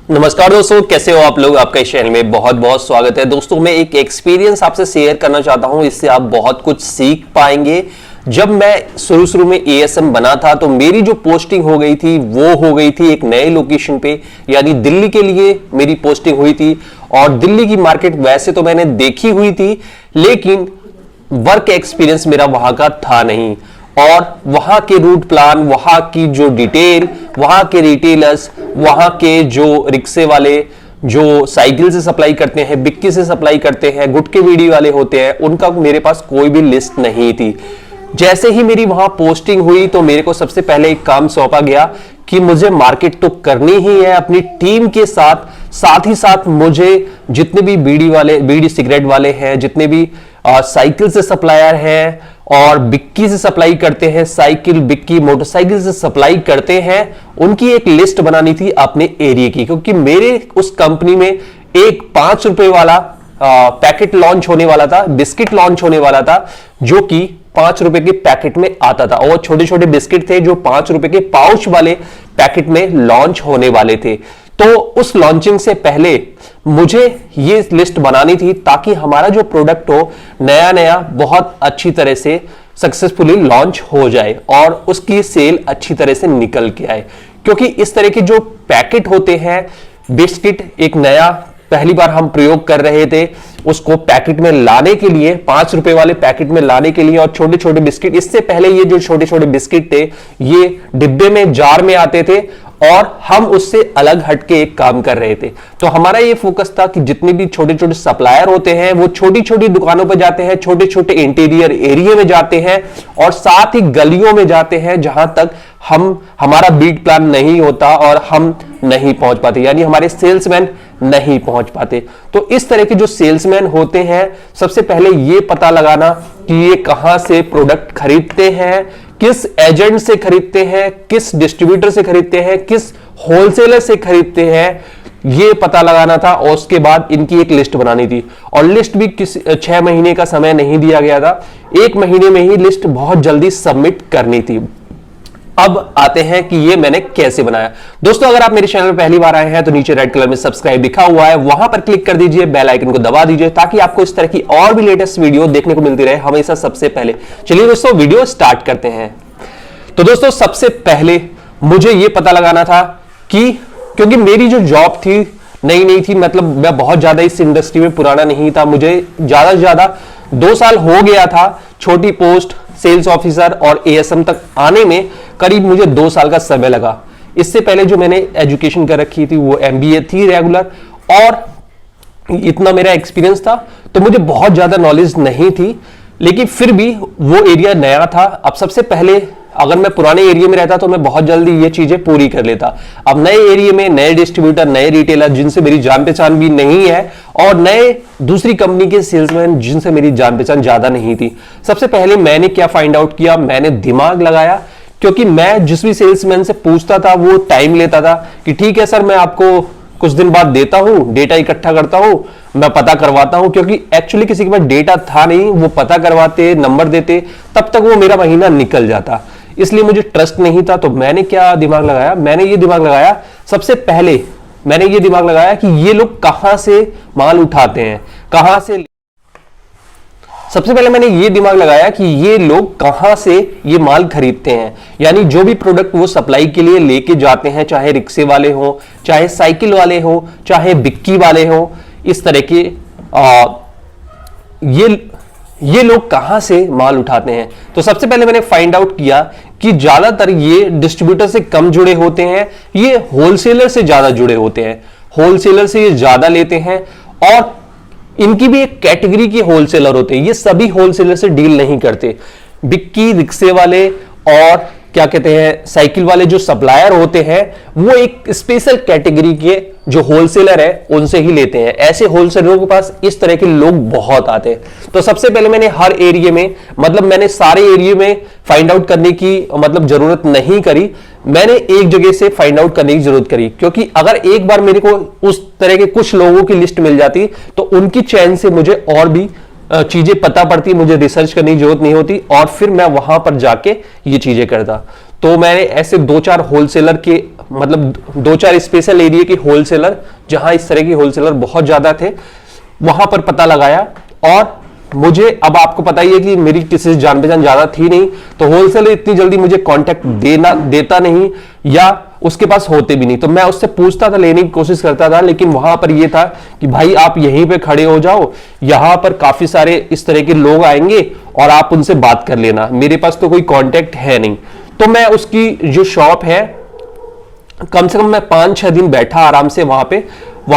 नमस्कार दोस्तों, कैसे हो आप लोग। आपका इस चैनल में बहुत बहुत स्वागत है। दोस्तों मैं एक एक्सपीरियंस आपसे शेयर करना चाहता हूं, इससे आप बहुत कुछ सीख पाएंगे। जब मैं शुरू में एएसएम बना था तो मेरी जो पोस्टिंग हो गई थी वो हो गई थी एक नए लोकेशन पे, यानी दिल्ली के लिए मेरी पोस्टिंग हुई थी। और दिल्ली की मार्केट वैसे तो मैंने देखी हुई थी, लेकिन वर्क एक्सपीरियंस मेरा वहां का था नहीं। और वहां के रूट प्लान, वहां की जो डिटेल, वहां के रिटेलर्स, वहां के जो रिक्शे वाले जो साइकिल से सप्लाई करते हैं, बिक्की से सप्लाई करते हैं, गुटके बीड़ी वाले होते हैं, उनका मेरे पास कोई भी लिस्ट नहीं थी। जैसे ही मेरी वहां पोस्टिंग हुई तो मेरे को सबसे पहले एक काम सौंपा गया कि मुझे मार्केट तो करनी ही है अपनी टीम के साथ ही साथ मुझे जितने भी बीड़ी वाले, बीड़ी सिगरेट वाले हैं, जितने भी साइकिल से सप्लायर हैं और बिक्की से सप्लाई करते हैं, साइकिल बिक्की मोटरसाइकिल से सप्लाई करते हैं, उनकी एक लिस्ट बनानी थी अपने एरिया की। क्योंकि मेरे उस कंपनी में एक 5 रुपए वाला पैकेट लॉन्च होने वाला था, बिस्किट लॉन्च होने वाला था, जो कि 5 रुपए के पैकेट में आता था। और छोटे छोटे बिस्किट थे जो 5 रुपए के पाउच वाले पैकेट में लॉन्च होने वाले थे। तो उस लॉन्चिंग से पहले मुझे ये लिस्ट बनानी थी ताकि हमारा जो प्रोडक्ट हो नया नया बहुत अच्छी तरह से सक्सेसफुली लॉन्च हो जाए और उसकी सेल अच्छी तरह से निकल के आए। क्योंकि इस तरह के जो पैकेट होते हैं, बिस्किट एक नया पहली बार हम प्रयोग कर रहे थे, उसको पैकेट में लाने के लिए, 5 रुपए वाले पैकेट में लाने के लिए, और छोटे छोटे बिस्किट, इससे पहले ये जो छोटे छोटे बिस्किट थे ये डिब्बे में, जार में आते थे और हम उससे अलग हटके एक काम कर रहे थे। तो हमारा ये फोकस था कि जितने भी छोटे छोटे सप्लायर होते हैं वो छोटी छोटी दुकानों पर जाते हैं, छोटे छोटे इंटीरियर एरिया में जाते हैं और साथ ही गलियों में जाते हैं जहां तक हमारा बीट प्लान नहीं होता और हम नहीं पहुंच पाते, यानी हमारे सेल्समैन नहीं पहुंच पाते। तो इस तरह के जो सेल्समैन होते हैं, सबसे पहले ये पता लगाना कि ये कहां से प्रोडक्ट खरीदते हैं, किस एजेंट से खरीदते हैं, किस डिस्ट्रीब्यूटर से खरीदते हैं, किस होलसेलर से खरीदते हैं, ये पता लगाना था। और उसके बाद इनकी एक लिस्ट बनानी थी। और लिस्ट भी 6 महीने का समय नहीं दिया गया था, 1 महीने में ही लिस्ट बहुत जल्दी सबमिट करनी थी। अब आते हैं कि ये मैंने कैसे बनाया। दोस्तों अगर आप मेरे चैनल में पहली बार आए हैं तो नीचे रेड कलर में सब्सक्राइब लिखा हुआ है, वहां पर क्लिक कर दीजिए, बेल आइकन को दबा दीजिए ताकि आपको इस तरह की और भी लेटेस्ट वीडियो देखने को मिलती रहे हमेशा सबसे पहले। चलिए दोस्तों वीडियो स्टार्ट करते हैं। तो दोस्तों सबसे पहले मुझे ये पता लगाना था कि, क्योंकि मेरी जो जॉब थी नई नई थी, मतलब मैं बहुत ज्यादा इस इंडस्ट्री में पुराना नहीं था, मुझे ज्यादा से ज्यादा 2 साल हो गया था। छोटी पोस्ट सेल्स ऑफिसर और एएसएम तक आने में करीब मुझे 2 साल का समय लगा। इससे पहले जो मैंने एजुकेशन कर रखी थी वो एमबीए थी रेगुलर, और इतना मेरा एक्सपीरियंस था तो मुझे बहुत ज्यादा नॉलेज नहीं थी, लेकिन फिर भी वो एरिया नया था। अब सबसे पहले अगर मैं पुराने एरिया में रहता तो मैं बहुत जल्दी ये चीजें पूरी कर लेता। अब नए एरिया में नए डिस्ट्रीब्यूटर, नए रिटेलर जिनसे मेरी जान पहचान भी नहीं है, और नए दूसरी कंपनी के सेल्समैन जिनसे मेरी जान पहचान ज्यादा नहीं थी। सबसे पहले मैंने क्या फाइंड आउट किया, मैंने दिमाग लगाया। क्योंकि मैं जिस भी सेल्समैन से पूछता था वो टाइम लेता था कि ठीक है सर, मैं आपको कुछ दिन बाद देता हूं, डेटा इकट्ठा करता हूं, मैं पता करवाता हूं। क्योंकि एक्चुअली किसी के पास डेटा था नहीं, वो पता करवाते, नंबर देते, तब तक वो मेरा महीना निकल जाता। इसलिए मुझे ट्रस्ट नहीं था। तो मैंने क्या दिमाग लगाया, मैंने ये दिमाग लगाया, सबसे पहले मैंने ये दिमाग लगाया कि ये लोग कहां से माल उठाते हैं, कहां से। सबसे पहले मैंने ये दिमाग लगाया कि ये लोग कहां से ये माल खरीदते हैं, यानी जो भी प्रोडक्ट वो सप्लाई के लिए लेके जाते हैं, चाहे रिक्शे वाले हो, चाहे साइकिल वाले हो, चाहे बिक्की वाले हो, इस तरह के ये लोग कहां से माल उठाते हैं। तो सबसे पहले मैंने फाइंड आउट किया कि ज्यादातर ये डिस्ट्रीब्यूटर से कम जुड़े होते हैं, ये होलसेलर से ज्यादा जुड़े होते हैं, होलसेलर से ये ज्यादा लेते हैं। और इनकी भी एक कैटेगरी के होलसेलर होते हैं, ये सभी होलसेलर से डील नहीं करते। बिक्की, रिक्शे वाले और क्या कहते हैं साइकिल वाले जो सप्लायर होते हैं वो एक स्पेशल कैटेगरी के जो होलसेलर है उनसे ही लेते हैं। ऐसे होलसेलरों के पास इस तरह के लोग बहुत आते हैं। तो सबसे पहले मैंने हर एरिया में, मतलब मैंने सारे एरिया में फाइंड आउट करने की मतलब जरूरत नहीं करी, मैंने एक जगह से फाइंड आउट करने की जरूरत करी। क्योंकि अगर एक बार मेरे को उस तरह के कुछ लोगों की लिस्ट मिल जाती तो उनकी चैन से मुझे और भी चीजें पता पड़ती, मुझे रिसर्च करने की जरूरत नहीं होती और फिर मैं वहां पर जाके ये चीजें करता। तो मैंने ऐसे 2-4 होलसेलर के मतलब 2-4 स्पेशल एरिया के होलसेलर, जहां इस तरह के होलसेलर बहुत ज्यादा थे, वहां पर पता लगाया। और मुझे, अब आपको पता ही है कि मेरी किसी से जान पहचान ज्यादा थी नहीं, तो होलसेलर इतनी जल्दी मुझे कांटेक्ट देता नहीं, या उसके पास होते भी नहीं। तो मैं उससे पूछता था, लेने की कोशिश करता था, लेकिन वहां पर यह था कि भाई आप यहीं पे खड़े हो जाओ, यहां पर काफी सारे इस तरह के लोग आएंगे और आप उनसे बात कर लेना, मेरे पास तो कोई कांटेक्ट है नहीं। तो मैं उसकी जो शॉप है, कम से कम मैं 5-6 दिन बैठा आराम से वहां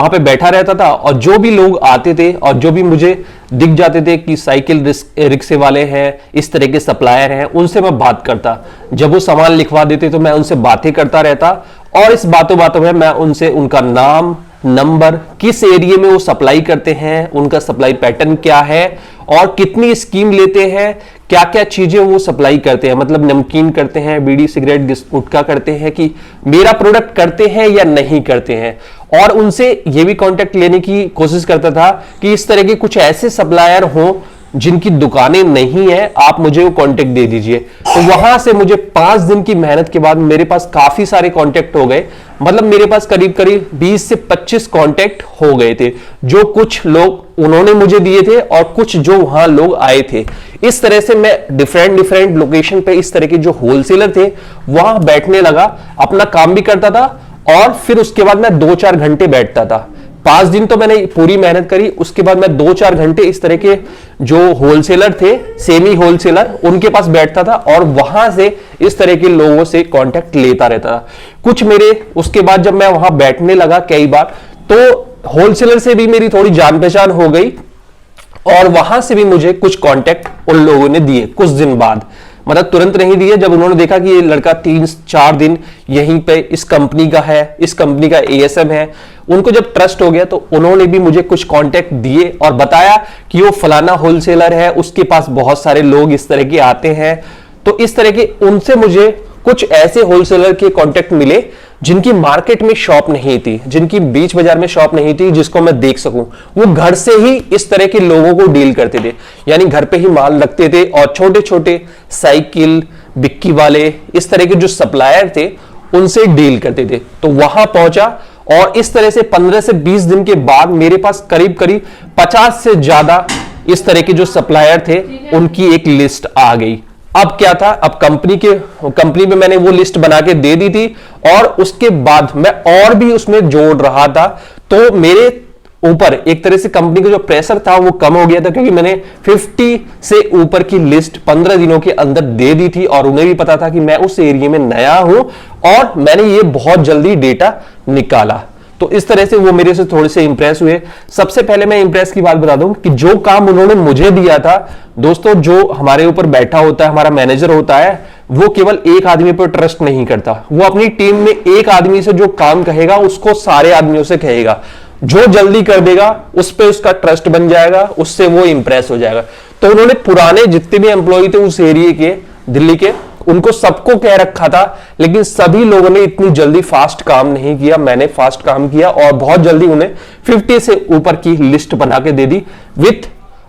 पे बैठा रहता था। और जो भी लोग आते थे और जो भी मुझे दिख जाते थे कि साइकिल रिक्शे वाले हैं, इस तरह के सप्लायर हैं, उनसे मैं बात करता। जब वो सामान लिखवा देते तो मैं उनसे बातें करता रहता, और इस बातों में मैं उनसे उनका नाम, नंबर, किस एरिया में वो सप्लाई करते हैं, उनका सप्लाई पैटर्न क्या है और कितनी स्कीम लेते हैं, क्या क्या चीजें वो सप्लाई करते हैं, मतलब नमकीन करते हैं, बीड़ी सिगरेट गुटखा करते हैं, कि मेरा प्रोडक्ट करते हैं या नहीं करते हैं। और उनसे ये भी कांटेक्ट लेने की कोशिश करता था कि इस तरह के कुछ ऐसे सप्लायर हो जिनकी दुकानें नहीं है, आप मुझे वो कांटेक्ट दे दीजिए। तो वहां से मुझे 5 दिन की मेहनत के बाद मेरे पास काफी सारे कांटेक्ट हो गए। मतलब मेरे पास करीब करीब 20 से 25 कांटेक्ट हो गए थे, जो कुछ लोग उन्होंने मुझे दिए थे और कुछ जो वहां लोग आए थे। इस तरह से मैं डिफरेंट लोकेशन पे इस तरह के जो होलसेलर थे वहां बैठने लगा, अपना काम भी करता था, और फिर उसके बाद मैं 2-4 घंटे बैठता था। 5 दिन तो मैंने पूरी मेहनत करी, उसके बाद मैं 2-4 घंटे इस तरह के जो होलसेलर थे, सेमी होलसेलर, उनके पास बैठता था और वहां से इस तरह के लोगों से कांटेक्ट लेता रहता था। कुछ मेरे, उसके बाद जब मैं वहां बैठने लगा कई बार, तो होलसेलर से भी मेरी थोड़ी जान पहचान हो गई, और वहां से भी मुझे कुछ कांटेक्ट उन लोगों ने दिए कुछ दिन बाद। मतलब तुरंत नहीं दिए, जब उन्होंने देखा कि ये लड़का 3-4 दिन यहीं पे इस कंपनी का है, इस कंपनी का एएसएम है, उनको जब ट्रस्ट हो गया तो उन्होंने भी मुझे कुछ कांटेक्ट दिए और बताया कि वो फलाना होलसेलर है, उसके पास बहुत सारे लोग इस तरह के आते हैं। तो इस तरह के उनसे मुझे कुछ ऐसे होलसेलर के कांटेक्ट मिले जिनकी मार्केट में शॉप नहीं थी, जिनकी बीच बाजार में शॉप नहीं थी, जिसको मैं देख सकूं। वो घर से ही इस तरह के लोगों को डील करते थे, यानी घर पे ही माल रखते थे, और छोटे छोटे साइकिल बिक्की वाले, इस तरह के जो सप्लायर थे, उनसे डील करते थे। तो वहां पहुंचा, और इस तरह से 15 से 20 दिन के बाद मेरे पास करीब करीब 50 से ज्यादा इस तरह के जो सप्लायर थे, उनकी एक लिस्ट आ गई। अब क्या था, अब कंपनी में मैंने वो लिस्ट बना के दे दी थी, और उसके बाद मैं और भी उसमें जोड़ रहा था। तो मेरे ऊपर एक तरह से कंपनी का जो प्रेशर था वो कम हो गया था, क्योंकि मैंने 50 से ऊपर की लिस्ट 15 दिनों के अंदर दे दी थी, और उन्हें भी पता था कि मैं उस एरिया में नया हूं, और मैंने ये बहुत जल्दी डेटा निकाला। तो इस तरह से वो मेरे से थोड़े से इंप्रेस हुए। सबसे पहले मैं इंप्रेस की बात बता दूं कि जो काम उन्होंने मुझे दिया था, दोस्तों, जो हमारे ऊपर बैठा होता है, हमारा मैनेजर होता है, वो केवल एक आदमी पर ट्रस्ट नहीं करता। वो अपनी टीम में एक आदमी से जो काम कहेगा उसको सारे आदमियों से कहेगा। जो जल्दी कर देगा उस पर उसका ट्रस्ट बन जाएगा, उससे वो इंप्रेस हो जाएगा। तो उन्होंने पुराने जितने भी एम्प्लॉय थे उस एरिया के, दिल्ली के, उनको सबको कह रखा था, लेकिन सभी लोगों ने इतनी जल्दी फास्ट काम नहीं किया। मैंने फास्ट काम किया और बहुत जल्दी उन्हें 50 से ऊपर की लिस्ट बना के दे दी, विथ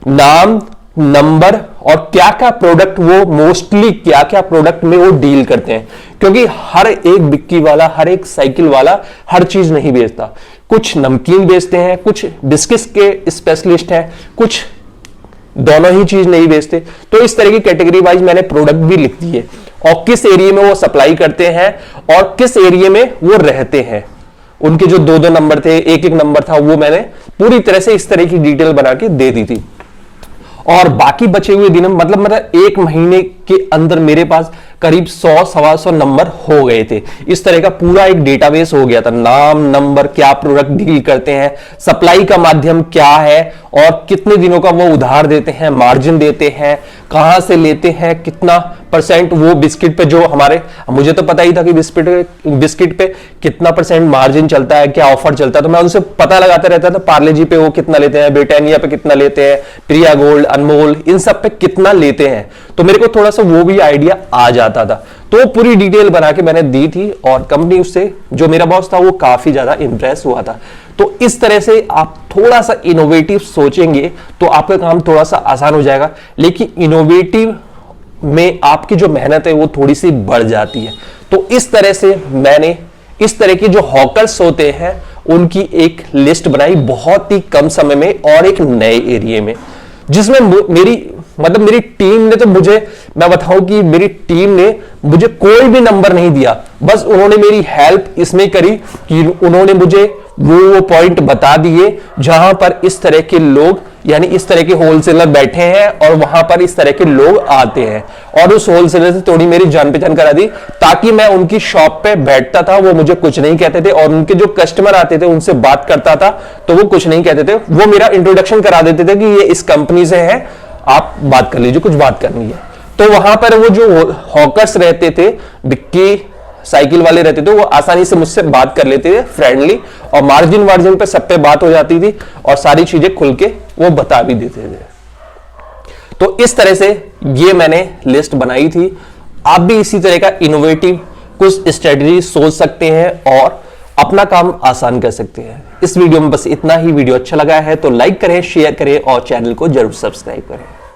नाम, नंबर, और क्या क्या प्रोडक्ट वो मोस्टली क्या क्या प्रोडक्ट में वो डील करते हैं। क्योंकि हर एक बिक्की वाला, हर एक साइकिल वाला हर चीज नहीं बेचता। कुछ नमकीन बेचते हैं, कुछ बिस्किट्स के स्पेशलिस्ट हैं, कुछ दोनों ही चीज नहीं बेचते। तो इस तरह की कैटेगरी वाइज मैंने प्रोडक्ट भी लिख दिए, और किस एरिया में वो सप्लाई करते हैं और किस एरिया में वो रहते हैं। उनके जो 2-2 नंबर थे, एक नंबर था, वो मैंने पूरी तरह से इस तरह की डिटेल बना के दे दी थी। और बाकी बचे हुए दिन, मतलब 1 महीने के अंदर मेरे पास करीब 100-125 नंबर हो गए थे। इस तरह का पूरा एक डेटाबेस हो गया था, नाम, नंबर, क्या प्रोडक्ट डील करते हैं, सप्लाई का माध्यम क्या है, और कितने दिनों का वो उधार देते हैं, मार्जिन देते हैं, कहां से लेते हैं, कितना % वो बिस्किट पे, जो हमारे, मुझे तो पता ही था कि बिस्किट पे कितना % मार्जिन चलता है, क्या ऑफर चलता है। तो मैं उनसे पता लगाता रहता था, पार्ले जी पे वो कितना लेते हैं, ब्रिटानिया पे कितना लेते हैं, प्रिया गोल्ड, अनमोल, इन सब पे कितना लेते हैं। तो मेरे को थोड़ा सा वो भी आइडिया आ जाता था। तो पूरी डिटेल बना के मैंने दी थी, और कंपनी उससे, जो मेरा बॉस था, वो काफी ज्यादा इंप्रेस हुआ था। तो इस तरह से आप थोड़ा सा इनोवेटिव सोचेंगे तो आपका काम थोड़ा सा आसान हो जाएगा, लेकिन इनोवेटिव में आपकी जो मेहनत है वो थोड़ी सी बढ़ जाती है। तो इस तरह से मैंने इस तरह के जो हॉकर्स होते हैं उनकी एक लिस्ट बनाई बहुत ही कम समय में और एक नए एरिया में, जिसमें मेरी टीम ने तो मैं बताऊं कि मेरी टीम ने मुझे कोई भी नंबर नहीं दिया, बस उन्होंने मेरी हेल्प इसमें करी कि उन्होंने मुझे वो पॉइंट बता दिए जहां पर इस तरह के लोग यानी इस तरह के होलसेलर बैठे हैं और वहां पर इस तरह के लोग आते हैं, और उस होलसेलर से थोड़ी मेरी जान पहचान करा दी ताकि मैं उनकी शॉप पे बैठता था, वो मुझे कुछ नहीं कहते थे, और उनके जो कस्टमर आते थे उनसे बात करता था तो वो कुछ नहीं कहते थे, वो मेरा इंट्रोडक्शन करा देते थे कि ये इस कंपनी से है, आप बात कर लीजिए, कुछ बात करनी है। तो वहां पर वो जो हॉकर्स रहते थे, बिक्की साइकिल वाले रहते थे, वो आसानी से मुझसे बात कर लेते थे फ्रेंडली, और मार्जिन पे सब पे बात हो जाती थी और सारी चीजें खुल के वो बता भी देते थे। तो इस तरह से ये मैंने लिस्ट बनाई थी। आप भी इसी तरह का इनोवेटिव कुछ स्ट्रेटजी सोच सकते हैं और अपना काम आसान कर सकते हैं। इस वीडियो में बस इतना ही। वीडियो अच्छा लगा है तो लाइक करें, शेयर करें और चैनल को जरूर सब्सक्राइब करें।